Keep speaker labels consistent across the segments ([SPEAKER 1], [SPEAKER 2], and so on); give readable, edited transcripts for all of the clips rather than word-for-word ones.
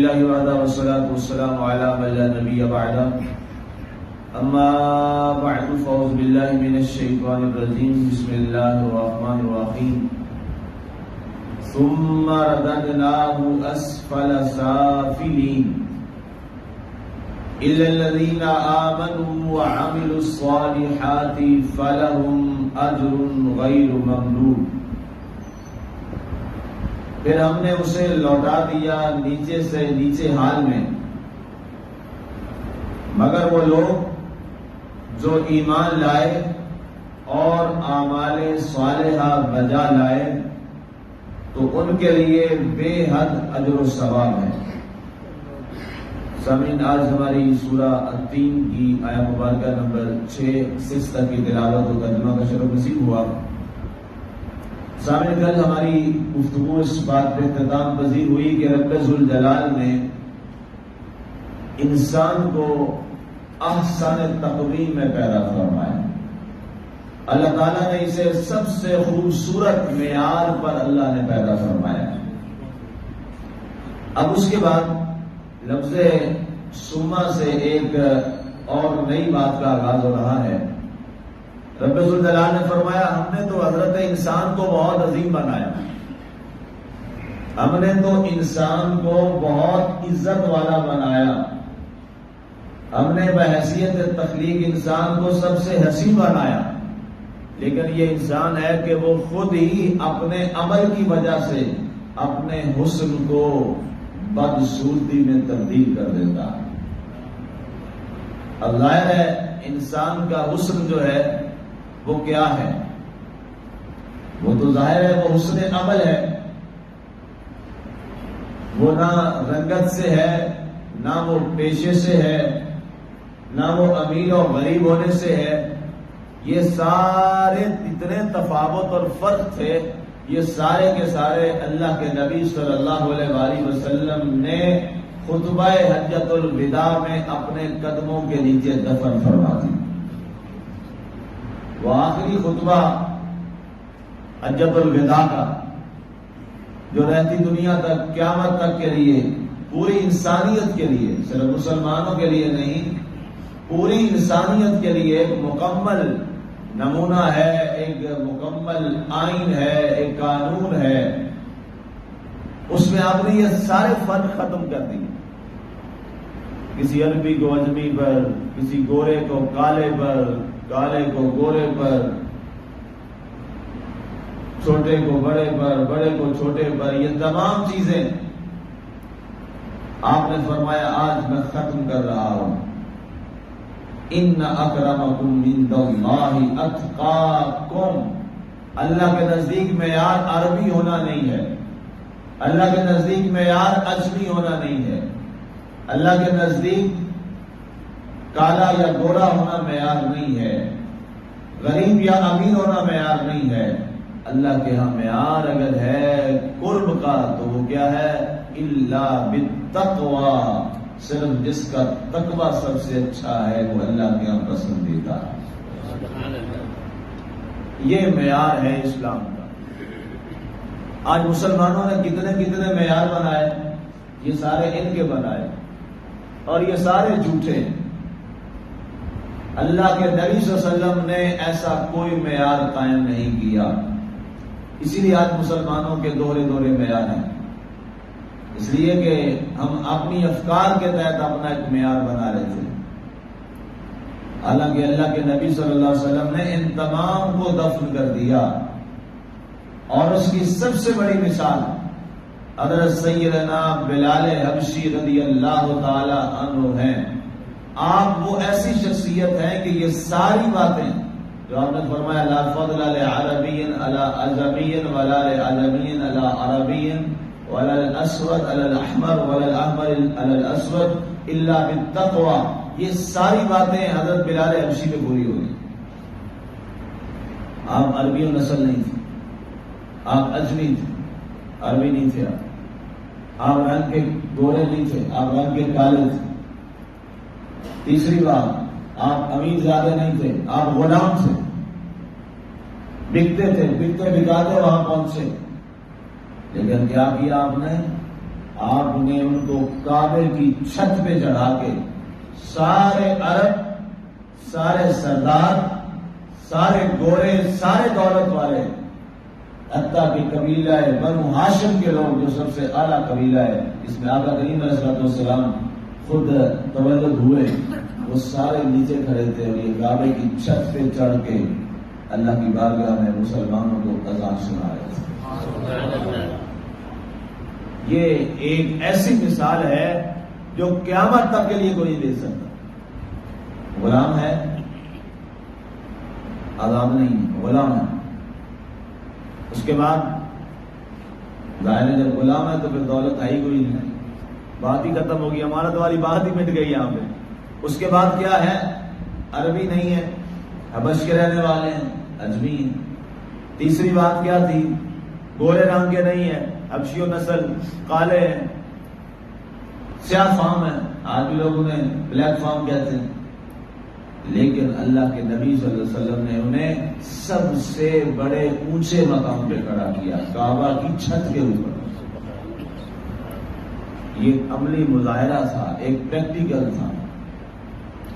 [SPEAKER 1] لله وحده والصلاة والسلام على من لا نبي بعده أما بعد فأعوذ بالله من الشيطان الرجيم بسم الله الرحمن الرحيم ثم رددناه أسفل سافلين إلا الذين آمنوا وعملوا الصالحات فلهم أجر غير ممنون. پھر ہم نے اسے لوٹا دیا نیچے سے نیچے حال میں، مگر وہ لوگ جو ایمان لائے اور اعمال صالحہ بجا لائے تو ان کے لیے بے حد اجر و ثواب ہے. سامعین، آج ہماری سورہ التین کی آیت مبارکہ نمبر 6 تک کی تلاوت و ترجمہ کا شرف نصیب ہوا. سامعین، کل ہماری گفتگو اس بات پہ اختتام پذیر ہوئی کہ رب ذوالجلال نے انسان کو احسن تقویم میں پیدا فرمایا. اللہ تعالیٰ نے اسے سب سے خوبصورت معیار پر اللہ نے پیدا فرمایا. اب اس کے بعد لفظ سما سے ایک اور نئی بات کا آغاز ہو رہا ہے. رب ذوالجلال نے فرمایا ہم نے تو حضرت انسان کو بہت عظیم بنایا، ہم نے تو انسان کو بہت عزت والا بنایا، ہم نے بحیثیت تخلیق انسان کو سب سے حسین بنایا، لیکن یہ انسان ہے کہ وہ خود ہی اپنے عمل کی وجہ سے اپنے حسن کو بدصورتی میں تبدیل کر دیتا. اب ظاہر ہے انسان کا حسن جو ہے وہ کیا ہے؟ وہ تو ظاہر ہے وہ حسن عمل ہے. وہ نہ رنگت سے ہے، نہ وہ پیشے سے ہے، نہ وہ امیر اور غریب ہونے سے ہے. یہ سارے اتنے تفاوت اور فرق تھے، یہ سارے کے سارے اللہ کے نبی صلی اللہ علیہ وآلہ وسلم نے خطبہ حجۃ الوداع میں اپنے قدموں کے نیچے دفن فرما دی. وہ آخری خطبہ حجۃ الوداع کا جو رہتی دنیا تک قیامت تک کے لیے، پوری انسانیت کے لیے، صرف مسلمانوں کے لیے نہیں، پوری انسانیت کے لیے ایک مکمل نمونہ ہے، ایک مکمل آئین ہے، ایک قانون ہے. اس میں آپ نے یہ سارے فرق ختم کر دیے. کسی عربی کو اجمی پر، کسی گورے کو کالے پر، کالے کو گورے پر، چھوٹے کو بڑے پر، بڑے کو چھوٹے پر، یہ تمام چیزیں آپ نے فرمایا آج میں ختم کر رہا ہوں. ان اکرمکم عند اللہ اتقاکم. اللہ کے نزدیک معیار عربی ہونا نہیں ہے، اللہ کے نزدیک معیار اجمی ہونا نہیں ہے، اللہ کے نزدیک کالا یا گورا ہونا معیار نہیں ہے، غریب یا امیر ہونا معیار نہیں ہے. اللہ کے ہاں معیار اگر ہے قرب کا تو وہ کیا ہے؟ الا بالتقوی. صرف جس کا تقوی سب سے اچھا ہے وہ اللہ کے ہاں پسندیدہ ہے. یہ معیار ہے اسلام کا. آج مسلمانوں نے کتنے کتنے معیار بنائے، یہ سارے ان کے بنائے اور یہ سارے جھوٹے. اللہ کے نبی صلی اللہ علیہ وسلم نے ایسا کوئی معیار قائم نہیں کیا. اسی لیے آج مسلمانوں کے دوہرے معیار ہیں، اس لیے کہ ہم اپنی افکار کے تحت اپنا ایک معیار بنا رہے تھے. حالانکہ اللہ کے نبی صلی اللہ علیہ وسلم نے ان تمام کو دفن کر دیا. اور اس کی سب سے بڑی مثال حضرت سیدنا بلال حبشی رضی اللہ تعالی عنہ ہیں. آپ وہ ایسی شخصیت ہیں کہ یہ ساری باتیں جو آپ نے فرمایا لا فضل لعربی علی عجمی ولا لعجمی علی عربی ولا الاسود علی الاحمر ولا الاحمر علی الاسود الا بالتقوی، یہ ساری باتیں حضرت بلال حبشی میں پوری ہوئی. آپ عربی نسل نہیں تھے، آپ اجمی تھے، عربی نہیں تھے، آپ رنگ کے گورے نہیں تھے، آپ رنگ کے کالے تھے. تیسری بات، آپ امیر زیادہ نہیں تھے، آپ غلام تھے، بکتے تھے، بکتے بکاتے وہاں پہنچے. لیکن کیا کیا آپ نے؟ آپ نے ان کو کعبے کی چھت پہ چڑھا کے سارے عرب، سارے سردار، سارے گورے، سارے دولت والے، حتیٰ کہ قبیلہ بنو ہاشم کے لوگ جو سب سے اعلیٰ قبیلہ ہے، اس میں آقا کریم علیہ الصلوۃ والسلام خود تولد ہوئے، وہ سارے نیچے کھڑے تھے اور یہ کعبے کی چھت پہ چڑھ کے اللہ کی بارگاہ میں مسلمانوں کو اذان سنا رہے تھے۔ یہ ایک ایسی مثال ہے جو قیامت تک کے لیے کوئی نہیں دے سکتا۔ غلام ہے، آزاد نہیں ہے، غلام ہے۔ اس کے بعد ظاہر ہے جب غلام ہے تو پھر دولت آئی کوئی نہیں، بات ہی ختم ہوگی، امانت والی بات ہی مٹ گئی یہاں پہ۔ اس کے بعد کیا ہے؟ عربی نہیں ہے، حبش کے رہنے والے ہیں، اجمی ہیں۔ تیسری بات کیا تھی؟ گورے رنگ کے نہیں ہیں، حبشی و نسل، کالے ہیں، سیاہ فام ہیں، آج بھی لوگ انہیں بلیک فام کہتے ہیں، لیکن اللہ کے نبی صلی اللہ علیہ وسلم نے انہیں سب سے بڑے اونچے مقام پہ کھڑا کیا، کعبہ کی چھت کے اوپر۔ یہ عملی مظاہرہ تھا، ایک پریکٹیکل تھا،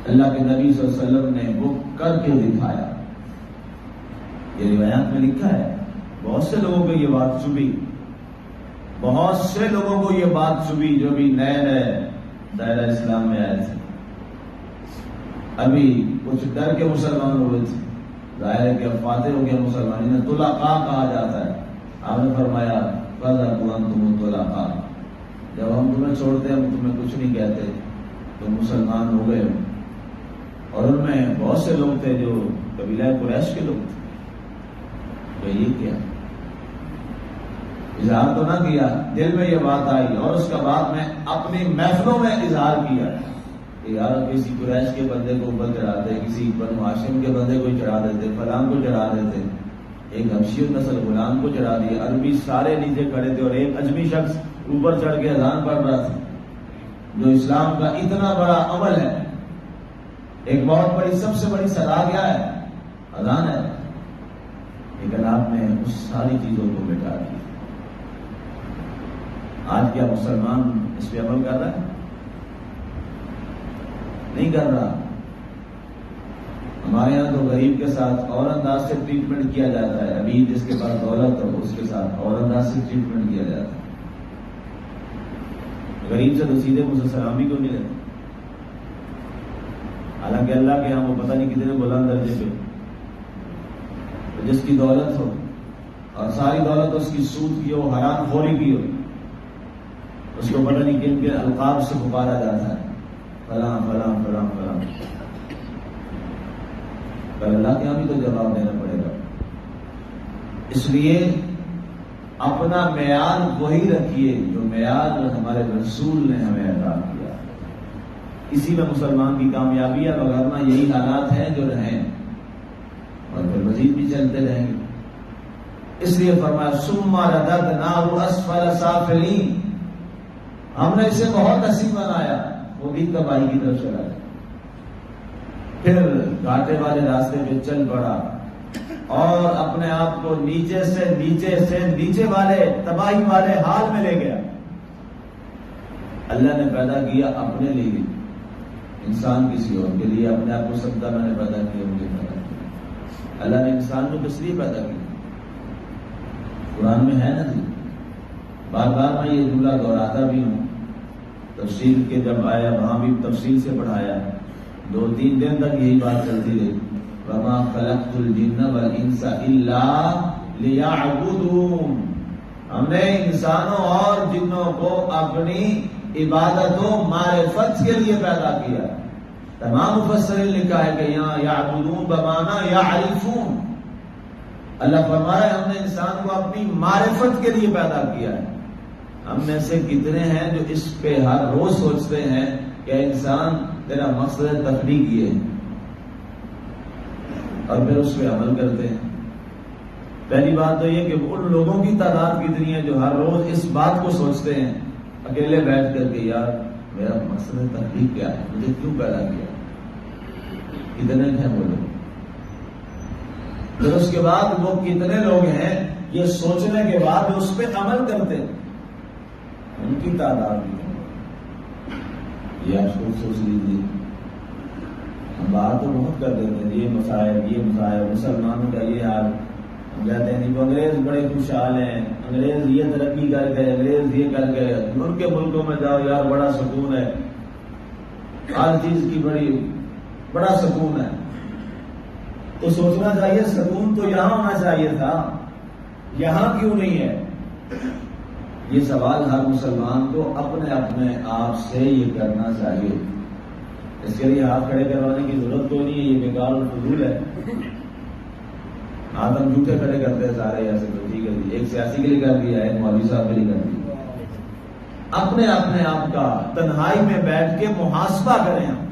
[SPEAKER 1] اللہ کے نبی صلی اللہ علیہ وسلم نے وہ کر کے دکھایا۔ یہ روایات میں لکھا ہے، بہت سے لوگوں کو یہ بات چبھی، بہت سے لوگوں کو یہ بات چبھی جو بھی نئے نئے دائرہ اسلام میں آئے تھے، ابھی کچھ ڈر کے مسلمان ہوئے تھے، ظاہر ہے کہ اب فاتح ہو گیا مسلمان، انہیں طلقاء کہا جاتا ہے۔ آپ نے فرمایا فَذَرْهُمْ أَنْتُمُ الطُّلَقَاء، جب ہم تمہیں چھوڑتے ہیں، ہم تمہیں کچھ نہیں کہتے، تو مسلمان ہو گئے۔ اور ان میں بہت سے لوگ تھے جو قبیلہ قریش کے لوگ تھے، تو یہ کیا اظہار تو نہ کیا، دل میں یہ بات آئی، اور اس کا بعد میں اپنی محفلوں میں اظہار کیا کہ یار کسی قریش کے بندے کو اوپر چڑھاتے، کسی بنو ہاشم کے بندے کو چڑھا دیتے، فلاں کو چڑھا دیتے، ایک حبشی نسل غلام کو چڑھا دیا، عربی سارے نیچے کھڑے تھے اور ایک اجمی شخص اوپر چڑھ کے اذان پڑھ رہا تھا، جو اسلام کا اتنا بڑا عمل ہے، ایک بہت بڑی سب سے بڑی صدا کیا ہے؟ اذان ہے، لیکن آپ نے اس ساری چیزوں کو مٹا دیا۔ آج کیا مسلمان اس پہ عمل کر رہا ہے؟ نہیں کر رہا۔ ہمارے یہاں تو غریب کے ساتھ اور انداز سے ٹریٹمنٹ کیا جاتا ہے، ابھی جس کے پاس دولت ہو اس کے ساتھ اور انداز سے ٹریٹمنٹ کیا جاتا ہے، غریب سے تو سیدھے مجھ سے سلامی کو ملے، حالانکہ اللہ کے یہاں وہ پتہ نہیں کتنے بلند درجے پہ، جس کی دولت ہو اور ساری دولت اس کی سود کی ہو، حرام خوری کی ہو، اس کو پتہ نہیں کن کے القاب سے پکارا جاتا ہے، فلاں فلاں فلاں فلاں، پر اللہ کے یہاں بھی تو جواب دینا پڑے گا۔ اس لیے اپنا معیار وہی رکھیے جو معیار ہمارے رسول نے ہمیں عطا کیا، اسی میں مسلمان کی کامیابی ہے، وغیرہ یہی حالات ہیں جو رہیں اور پھر مزید بھی چلتے رہیں گے۔ اس لیے فرمایا ثم رددناہ اسفل سافلین، ہم نے اسے بہت حسین بنایا، وہ بھی تباہی کی طرف چلا گیا، پھر گھاٹے والے راستے پہ چل پڑا اور اپنے آپ کو نیچے سے نیچے والے تباہی والے حال میں لے گیا۔ اللہ نے پیدا کیا اپنے لیے، انسان کسی اور کے لیے، اپنے آپ کو سمجھا میں نے پیدا کیا، مجھے پیدا کیا۔ اللہ نے انسان کو کس لیے پیدا کیا؟ قرآن میں ہے نا جی، بار بار میں یہ جملہ دہراتا بھی ہوں، تفصیل کے جب آیا وہاں بھی تفصیل سے پڑھایا، 2-3 دن تک یہی بات چلتی رہی، وَمَا خَلَقْتُ الْجِنَّ وَالْإِنسَ إِلَّا لِيَعْبُدُونَ، ہم نے انسانوں اور جنوں کو اپنی عبادت و معرفت کے لیے پیدا کیا۔ تمام مفسرین نے لکھا ہے کہ یہاں یعبدون بمعنی یعرفون، اللہ فرمایا ہے ہم نے انسان کو اپنی معرفت کے لیے پیدا کیا ہے۔ ہم میں سے کتنے ہیں جو اس پہ ہر روز سوچتے ہیں کہ انسان تیرا مقصد تخلیق یہ ہے، اور پھر اس پہ عمل کرتے ہیں؟ پہلی بات تو یہ کہ ان لوگوں کی تعداد کتنی ہے جو ہر روز اس بات کو سوچتے ہیں اکیلے بیٹھ کر کے، یار میرا مقصد تخلیق کیا ہے، مجھے کیوں پیدا کیا؟ کتنے ہیں وہ لوگ؟ پھر اس کے بعد وہ کتنے لوگ ہیں یہ سوچنے کے بعد اس پہ عمل کرتے ہیں؟ ان کی تعداد بھی ہے. یہ آپ خود سوچ لیجیے. ہم بات تو بہت کر دیتے ہیں یہ مسائل مسلمانوں کا یہ حال. ہم کہتے ہیں کہ انگریز بڑے خوشحال ہیں, انگریز یہ ترقی کر گئے, انگریز یہ کر گئے, ان کے ملکوں میں جاؤ یار بڑا سکون ہے, ہر چیز کی بڑا سکون ہے. تو سوچنا چاہیے سکون تو یہاں ہونا چاہیے تھا, یہاں کیوں نہیں ہے؟ یہ سوال ہر مسلمان کو اپنے آپ سے یہ کرنا چاہیے. اس کے لیے ہاتھ کھڑے کروانے کی ضرورت کوئی نہیں ہے, یہ بیکار اور فضول ہے. ہاتھ ہم جھوٹے کھڑے کرتے ہیں سارے ایسے, تو ٹھیک ہے جی, ایک سیاسی کے لیے کر دیا, ایک مولوی صاحب کے لیے کر دیا. اپنے آپ کا تنہائی میں بیٹھ کے محاسبہ کریں ہم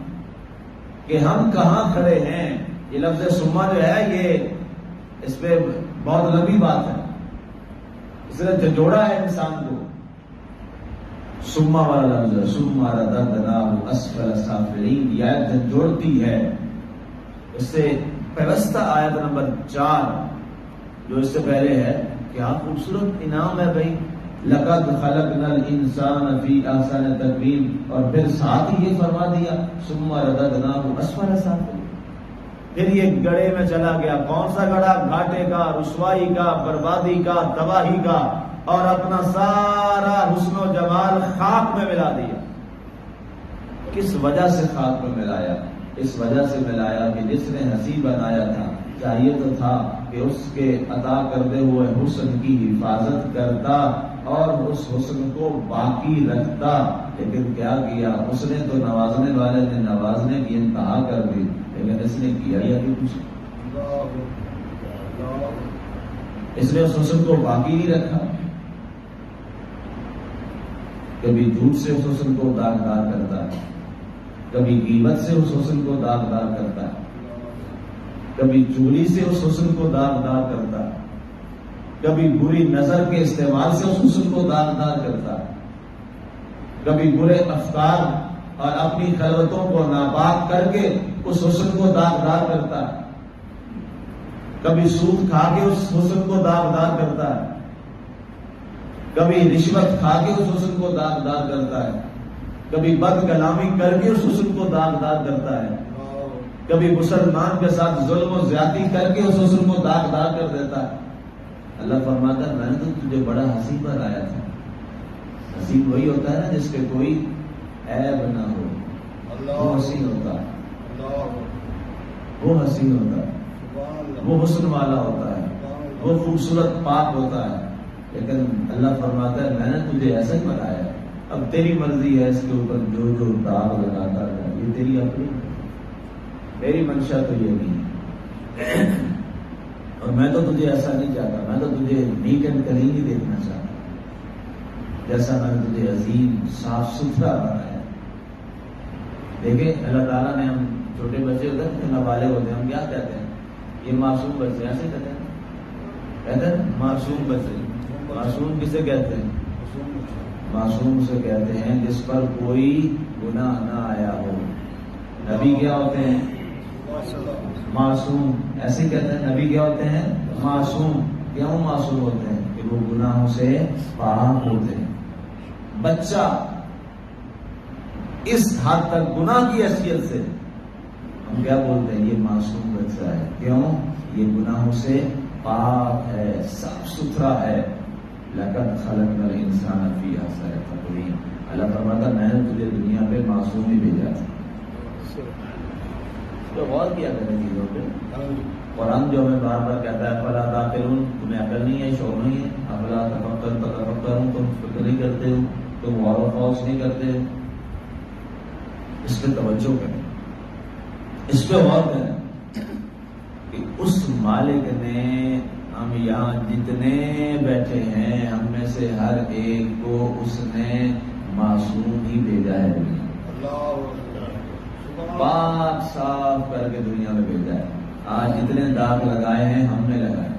[SPEAKER 1] کہ ہم کہاں کھڑے ہیں. یہ لفظ سما جو ہے یہ اس پہ بہت لمبی بات ہے, اس نے جھنجھوڑا ہے انسان کو. سما والا لفظ ہے, سما رددناہ اسفل سافلین, یہ آیت جھنجھوڑتی ہے. اس سے پیوستہ آیت نمبر 4 جو اس سے پہلے ہے, کیا خوبصورت انعام ہے بھائی. لقد خلقنا الانسان فی احسن تقویم, اور پھر ساتھ ہی یہ فرما دیا ثم رددناہ اسفل سافلین. پھر یہ گڑھے میں چلا گیا. کون سا گڑھا؟ گھاٹے کا, رسوائی کا, بربادی کا, تباہی کا, اور اپنا سارا حسن و جمال خاک میں ملا دیا. کس وجہ سے خاک میں ملایا؟ اس وجہ سے ملایا کہ جس نے ہنسی بنایا تھا, چاہیے تو تھا کہ اس کے عطا کرتے ہوئے حسن کی حفاظت کرتا اور اس حسن کو باقی رکھتا. لیکن کیا کیا اس نے؟ تو نوازنے والے نے نوازنے کی انتہا کر دی, لیکن اس نے کیا یا کچھ. اس نے اس حسن کو باقی نہیں رکھا. کبھی جھوٹ سے اس حسن کو داغدار کرتا ہے, کبھی غیبت سے اس حسن کو داغدار کرتا ہے, کبھی چوری سے اس حسن کو داغدار کرتا ہے, کبھی بری نظر کے استعمال سے اس حسن کو داغدار کرتا ہے, کبھی برے افکار اور اپنی خلوتوں کو ناپاک کر کے اس حسن کو داغدار کرتا ہے, کبھی سود کھا کے اس حسن کو داغدار کرتا ہے, کبھی رشوت کھا کے اس حسن کو داغدار کرتا ہے, کبھی بد کلامی کر کے اس حسن کو داغدار کرتا ہے, کبھی مسلمان کے ساتھ ظلم و زیادتی کر کے اس حسن کو داغدار کر دیتا ہے. اللہ فرماتا ہے میں نے تو تجھے بڑا حسین بنایا تھا. حسین وہی ہوتا ہے نا جس کے کوئی عیب نہ ہو, وہ حسین ہوتا ہے, وہ حسین ہوتا ہے, وہ حسن والا ہوتا ہے, وہ خوبصورت پاک ہوتا ہے. لیکن اللہ فرماتا ہے میں نے تجھے ایسا ہی بنایا, اب تیری مرضی ہے اس کے اوپر جو داغ لگاتا ہے, یہ تیری اپنی, میری منشا تو یہ نہیں ہے. اور میں تو تجھے ایسا نہیں چاہتا, میں تو تجھے نیٹ اینڈ کلین ہی دیکھنا چاہتا جیسا میں نے تجھے عظیم صاف ستھرا بنایا. دیکھیں اللہ تعالیٰ نے, ہم چھوٹے بچے ہوتے ہیں نابالغ ہوتے ہیں, ہم کیا کہتے ہیں؟ یہ معصوم بچے, ایسے کہتے ہیں معصوم بچے. معصوم کسے کہتے ہیں؟ معصوم سے کہتے ہیں جس پر کوئی گناہ نہ آیا ہو. نبی کیا ہوتے ہیں؟ معصوم. ایسے کہتے ہیں نبی کیا ہوتے ہیں؟ معصوم. کیوں معصوم ہوتے ہیں؟ کہ وہ گناہوں سے پاک ہوتے ہیں. بچہ اس حد تک گناہ کی حیثیت سے ہم کیا بولتے ہیں؟ یہ معصوم بچہ ہے. کیوں؟ یہ گناہوں سے پاک ہے, صاف ستھرا ہے. لقد خلقنا الانسان فی احسن تقویم. اللہ فرماتا میں نے تجھے دنیا پہ معصوم ہی بھیجا تھا. تو غور کیا کریں چیزوں پہ. قرآن جو ہمیں بار بار کہتا ہے فلا تعقلون, تمہیں عقل نہیں ہے, شعور نہیں ہے. افلا تفکرون, تم فکر نہیں کرتے ہو, تم غور و خوض نہیں کرتے ہو. اس پہ توجہ کریں, اس پہ غور کریں کہ اس مالک نے ہم یہاں جتنے بیٹھے ہیں ہم میں سے ہر ایک کو اس نے معصوم ہی بھیجا ہے. پاک صاف کر کے دنیا میں بھیجا ہے. آج جتنے داغ لگائے ہیں ہم نے لگائے.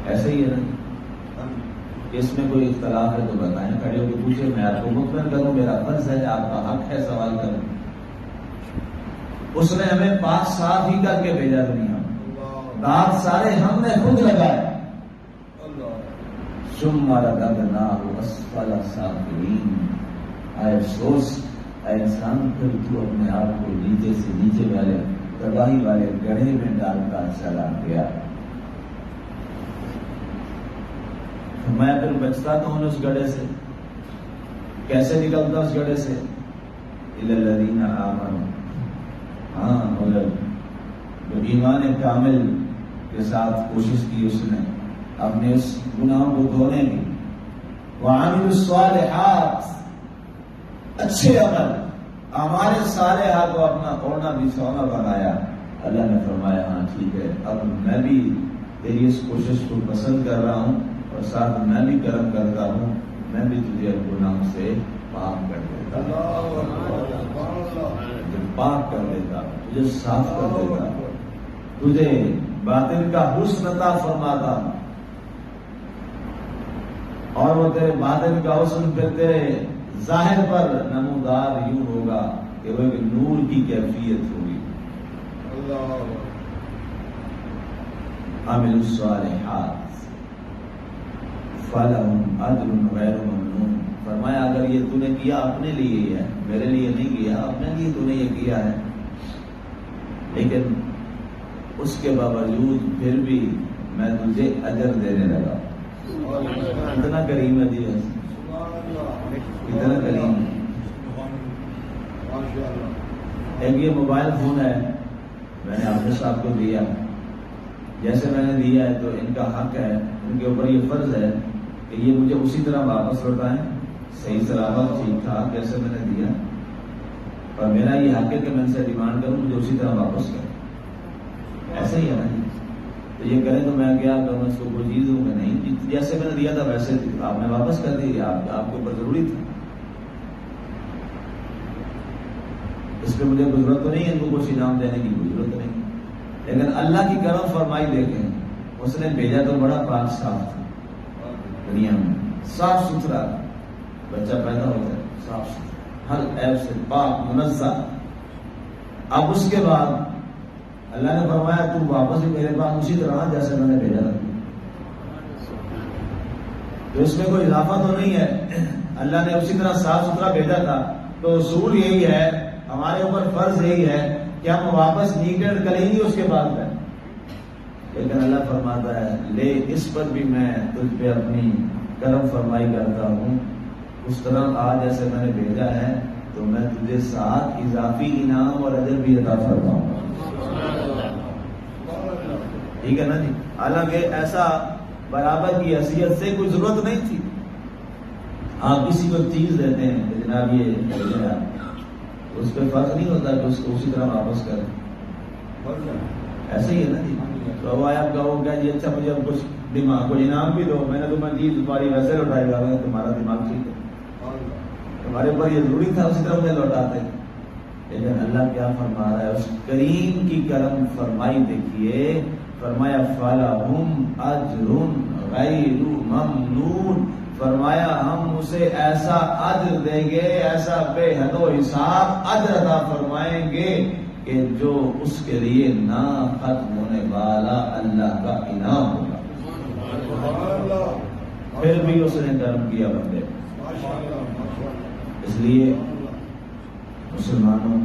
[SPEAKER 1] ایسے ہی ہے نا, اس میں کوئی اختلاف ہے تو بتائیں, کھڑے ہو کے پوچھے, میں آپ کو مطمئن کروں, میرا فرض ہے, آپ کا حق ہے سوال کروں. اس نے ہمیں پاک صاف ہی کر کے بھیجا دنیا. داغ سارے ہم نے خود لگائے. ثم رددناه اسفل سافلین. اے افسوس اے انسان، پھر تو اپنے آپ کو نیچے سے نیچے والے تباہی والے گڑھے میں ڈالتا چلا گیا. میں پھر بچتا تو ہوں اس گڑھے سے، کیسے نکلتا اس گڑھے سے؟ الی الذین آمنوا، ہاں مگر جو ایمان کامل کے ساتھ کوشش کی اس نے اپنے اس گناہوں کو دھونے کی. وعملوا الصالحات، اچھے عمل ہمارے صالحہ کو اپنا اوڑھنا بچھونا بنایا. اللہ نے فرمایا ہاں ٹھیک ہے، اب میں بھی تیری اس کوشش کو پسند کر رہا ہوں اور ساتھ میں بھی کرم کرتا ہوں، میں بھی تجھے گناہوں سے پاک کر دیتا ہوں، تجھے پاک کر دیتا ہوں، تجھے صاف کر دیتا ہوں، تجھے باطن کا حسن عطا فرماتا ہوں. اور وہ تیرے باطن کا حسن پھر تیرے ظاہر پر نمودار یوں ہوگا کہ وہ ایک نور کی کیفیت ہوگی. عملوا الصالحات فلہم اجر غیر ممنون. فرمایا اگر یہ تو نے کیا اپنے لیے ہی ہے، میرے لیے نہیں کیا، اپنے لیے تو نے یہ کیا ہے، لیکن اس کے باوجود پھر بھی میں تجھے اجر دینے لگا. اتنا کریم ہے جی، اتنا کریم. ایک یہ موبائل فون ہے، میں نے حافظ صاحب کو دیا، جیسے میں نے دیا ہے تو ان کا حق ہے، ان کے اوپر یہ فرض ہے کہ یہ مجھے اسی طرح واپس لوٹائیں، صحیح سلامت ٹھیک ٹھاک جیسے میں نے دیا، اور میرا یہ حق ہے کہ میں ان سے ڈیمانڈ کروں مجھے اسی طرح واپس کریں. ایسے ہی ہے نا جی. تو یہ کریں تو میں کیا کروں، اس کو کوئی چیز ہوں کہ نہیں، جیسے میں نے دیا تھا ویسے آپ نے واپس کر دی، آپ کے اوپر ضروری تھا. اس پہ مجھے کوئی ضرورت تو نہیں ہے، ان کو کچھ انعام دینے کی کوئی ضرورت نہیں. لیکن اللہ کی کرم فرمائی دیکھیں، اس نے بھیجا تو بڑا پاک صاف تھا، دنیا میں صاف ستھرا بچہ پیدا ہوتا ہے، صاف ستھرا ہر عیب سے پاک منزہ. اب اس کے بعد اللہ نے فرمایا تو واپس بھی میرے پاس اسی طرح جیسے میں نے بھیجا تھا. تو اس میں کوئی اضافہ تو نہیں ہے، اللہ نے اسی طرح صاف ستھرا بھیجا تھا. تو اصول یہی ہے، ہمارے اوپر فرض یہی ہے کہ ہم واپس نیٹ اینڈ کریں گے اس کے بعد میں. لیکن اللہ فرماتا ہے لے اس پر بھی میں تجھ پہ اپنی کرم فرمائی کرتا ہوں، اس طرح آج جیسے میں نے بھیجا ہے تو میں تجھے ساتھ اضافی انعام اور اجر بھی عطا فرماؤں گا. ٹھیک ہے نا جی. حالانکہ ایسا برابر کی حیثیت سے کوئی ضرورت نہیں تھی. آپ کسی کو چیز دیتے ہیں کہ جناب یہ اس پہ فرق نہیں ہوتا کہ اس کو اسی طرح واپس کریں. ایسا ہی ہے نا جی. تو اب آپ کہو گا جی اچھا مجھے اب کچھ دماغ کو انعام بھی دو، میں نے تمہیں چیز تمہاری ویسے لوٹائی جا رہا ہے، تمہارا دماغ ٹھیک ہے، تمہارے اوپر یہ ضروری تھا اسی طرح مجھے لوٹاتے. لیکن اللہ کیا فرما رہا ہے، اس کریم کی کرم فرمائی دیکھیے. فرمایا فَلَهُمْ أَجْرٌ غَيْرُ مَمْنُونٍ. فرمایا ہم اسے ایسا اجر دیں گے، ایسا بے حد و حساب اجر عطا فرمائیں گے کہ جو اس کے لیے نہ ختم ہونے والا اللہ کا انعام ہوگا. پھر بھی اس نے کرم کیا بندے. اس لیے مسلمانوں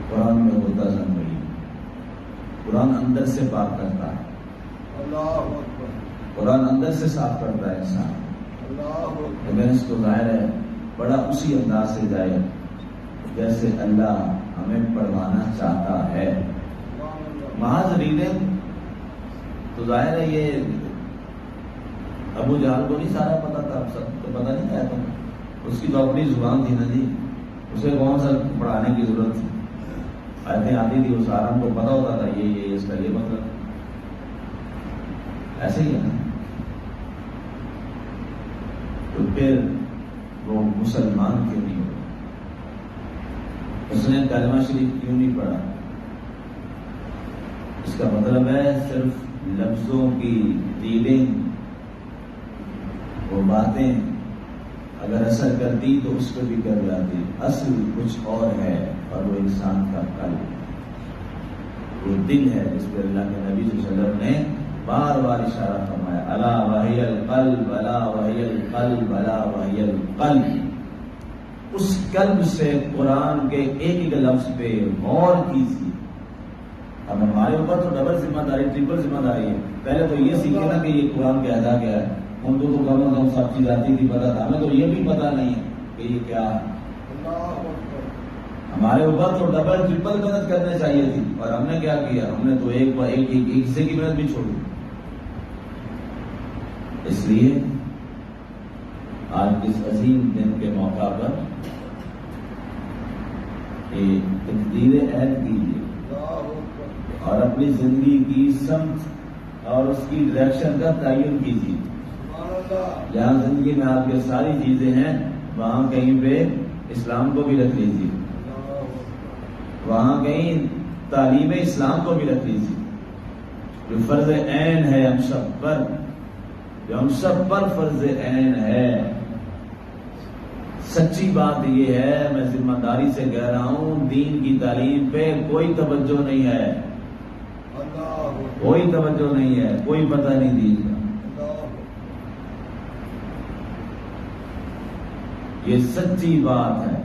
[SPEAKER 1] قرآن میں ہوتا زندگی، قرآن اندر سے پاک کرتا ہے، قرآن اندر سے صاف کرتا ہے انسان. لیکن اس کو ظاہر ہے بڑا اسی انداز سے جائے جیسے اللہ ہمیں پڑھوانا چاہتا ہے. محض ریڈنگ تو ظاہر ہے یہ ابو جہل کو نہیں سارا پتا تھا، سب کو پتا نہیں تھا. اس کی تو اپنی زبان تھی نا جی، اسے کون سا پڑھانے کی ضرورت تھی. آیتیں آتی تھی، اس آرام کو پتا ہوتا تھا یہ اس کا یہ مطلب. ایسے ہی ہے نا. تو پھر وہ مسلمان کیوں نہیں ہو؟ اس نے کلمہ شریف کیوں نہیں پڑھا؟ اس کا مطلب ہے صرف لفظوں کی ریڈنگ، وہ باتیں اگر اثر کرتی تو اس پہ بھی کر جاتی. اصل کچھ اور ہے، اور وہ انسان کا قلب، وہ دل ہے جس پہ اللہ کے نبی صلی اللہ علیہ وسلم نے بار بار اشارہ فرمایا، الا وہی القلب، الا وہی القلب، الا وہی القلب۔ اس قلب سے قرآن کے ایک ایک لفظ پہ غور کیجیے۔ اب ہمارے اوپر تو ڈبل ذمہ داری، ٹرپل ذمہ داری ہے۔ پہلے تو یہ سیکھے نا کہ یہ قرآن کہتا کیا ہے۔ ہم تو کم از کم سب چیز آتی تھی، پتا تھا، ہمیں تو یہ بھی پتا نہیں ہے کہ یہ کیا ہے۔ ہمارے اوپر تو ڈبل ٹرپل محنت کرنے چاہیے تھی، اور ہم نے کیا کیا؟ ہم نے تو ایک حصے کی محنت بھی چھوڑی۔ اس لیے آج اس عظیم دن کے موقع پر تجدید عہد کیجیے اور اپنی زندگی کی سمت اور اس کی ڈائریکشن کا تعین کیجیے۔ جہاں زندگی میں آپ کے ساری چیزیں ہیں، وہاں کہیں پہ اسلام کو بھی رکھ لیجیے، وہاں کہیں تعلیم اسلام کو بھی رکھ لیجیے، جو فرض عین ہے ہم سب پر، جو ہم سب پر فرض عین ہے۔ سچی بات یہ ہے، میں ذمہ داری سے کہہ رہا ہوں، دین کی تعلیم پہ کوئی توجہ نہیں ہے، کوئی توجہ نہیں ہے، کوئی پتہ نہیں دین کا۔ یہ سچی بات ہے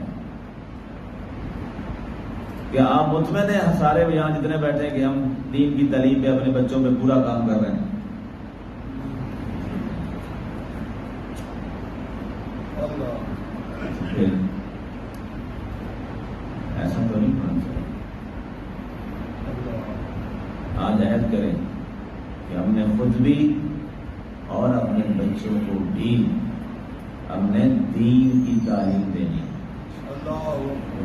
[SPEAKER 1] کہ آپ مطمئن ہیں سارے یہاں جتنے بیٹھے کہ ہم دین کی تعلیم پہ اپنے بچوں پہ پورا کام کر رہے ہیں۔ پھر ایسا تو نہیں ہونا چاہیے۔ آج عہد کریں کہ ہم نے خود بھی اور اپنے بچوں کو بھی ہم نے دین کی تعلیم دینی ہے،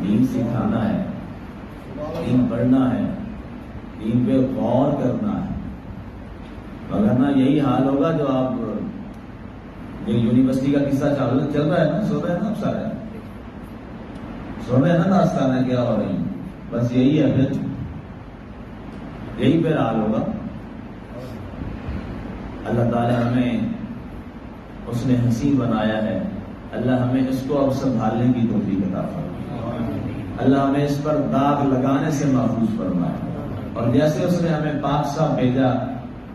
[SPEAKER 1] دین سکھانا ہے، دین پڑھنا ہے، دین پہ غور کرنا ہے، وگرنہ یہی حال ہوگا جو آپ جو یونیورسٹی کا قصہ چل رہا ہے نا، سو رہے ہیں نا آپ سارے، سو رہے ہیں نا ناشتہ میں کیا ہو رہی ہیں، بس یہی ہے، پھر یہی پھر حال ہوگا۔ اللہ تعالیٰ ہمیں اس نے حسین بنایا ہے، اللہ ہمیں اس کو اب سنبھالنے کی توفیق عطا فرمائے، اللہ ہمیں اس پر داغ لگانے سے محفوظ فرمائے، اور جیسے اس نے ہمیں پاک صاف بھیجا،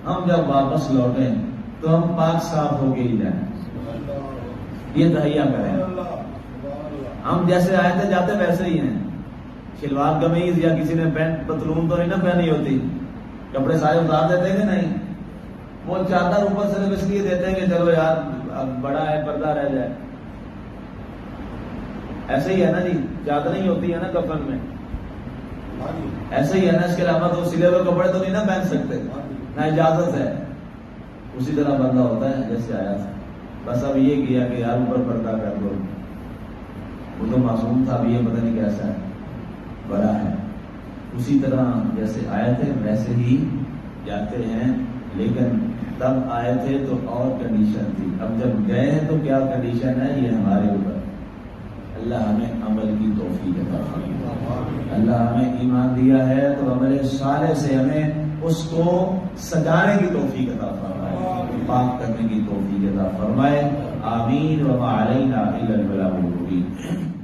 [SPEAKER 1] ہم جب واپس لوٹیں تو ہم پاک صاف ہو کے ہی جائیں، یہ تہیا کریں۔ ہم جیسے آئے تھے جاتے ویسے ہی ہیں، شلوار قمیض یا کسی نے پینٹ پتلون تو نہیں نا پہنی ہوتی، کپڑے سارے اتار دیتے کہ نہیں، وہ چادر اوپر صرف اس لیے دیتے ہیں کہ چلو یار اب بڑا ہے پردہ رہ جائے، ایسے ہی ہے نا جی، چادر نہیں ہوتی ہے نا کفن میں، ایسے ہی ہے نا، اس کے علاوہ تو سلے ہوئے کپڑے تو نہیں نا پہن سکتے، نہ اجازت ہے، اسی طرح بندہ ہوتا ہے جیسے آیا تھا، بس اب یہ کیا کہ یار اوپر پردہ کر دو، وہ تو معصوم تھا، اب یہ پتہ نہیں کیسا ہے، بڑا ہے، اسی طرح جیسے آئے تھے ویسے ہی جاتے ہیں، لیکن تب آئے تھے تو اور کنڈیشن تھی، اب جب گئے ہیں تو کیا کنڈیشن ہے یہ ہمارے اوپر۔ اللہ ہمیں عمل کی توفیق عطا فرمائے، اللہ ہمیں ایمان دیا ہے تو عمل صالح سے ہمیں اس کو سجانے کی توفیق عطا فرمائے، پاک کرنے کی توفیق عطا فرمائے، آمین۔ وما علینا الا البلاغ المبین۔